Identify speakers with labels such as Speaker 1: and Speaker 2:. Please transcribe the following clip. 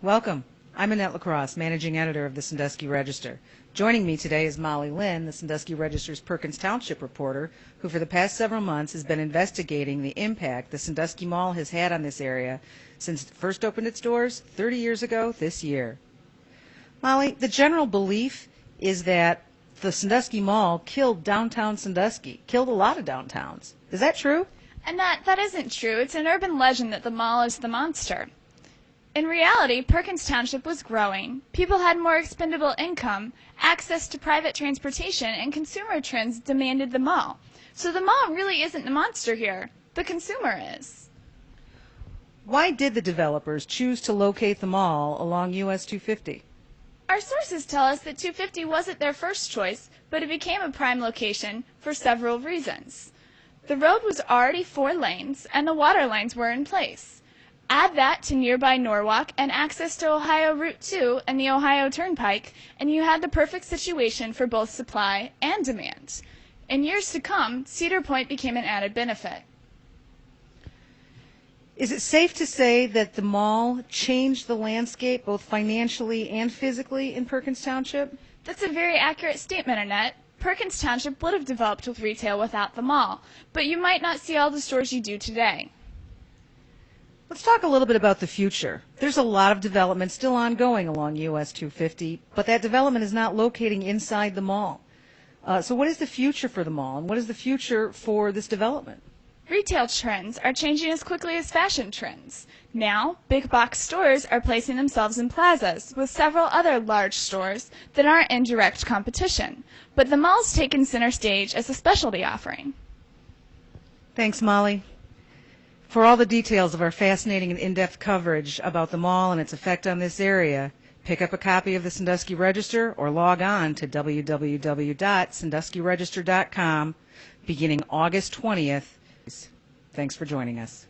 Speaker 1: Welcome. I'm Annette LaCrosse, Managing Editor of the Sandusky Register. Joining me today is Molly Lynn, the Sandusky Register's Perkins Township reporter, who for the past several months has been investigating the impact the Sandusky Mall has had on this area since it first opened its doors 30 years ago this year. Molly, the general belief is that the Sandusky Mall killed downtown Sandusky, killed a lot of downtowns. Is that true?
Speaker 2: And that isn't true. It's an urban legend that the mall is the monster. In reality, Perkins Township was growing. People had more expendable income, access to private transportation, and consumer trends demanded the mall. So the mall really isn't the monster here. The consumer is.
Speaker 1: Why did the developers choose to locate the mall along US 250?
Speaker 2: Our sources tell us that 250 wasn't their first choice, but it became a prime location for several reasons. The road was already 4 lanes, and the water lines were in place. Add that to nearby Norwalk and access to Ohio Route 2 and the Ohio Turnpike, and you had the perfect situation for both supply and demand. In years to come, Cedar Point became an added benefit.
Speaker 1: Is it safe to say that the mall changed the landscape both financially and physically in Perkins Township?
Speaker 2: That's a very accurate statement, Annette. Perkins Township would have developed with retail without the mall, but you might not see all the stores you do today.
Speaker 1: Let's talk a little bit about the future. There's a lot of development still ongoing along US 250, but that development is not locating inside the mall. So what is the future for the mall, and what is the future for this development?
Speaker 2: Retail trends are changing as quickly as fashion trends. Now, big box stores are placing themselves in plazas with several other large stores that aren't in direct competition, but the mall's taken center stage as a specialty offering.
Speaker 1: Thanks, Molly. For all the details of our fascinating and in-depth coverage about the mall and its effect on this area, pick up a copy of the Sandusky Register or log on to www.sanduskyregister.com beginning August 20th. Thanks for joining us.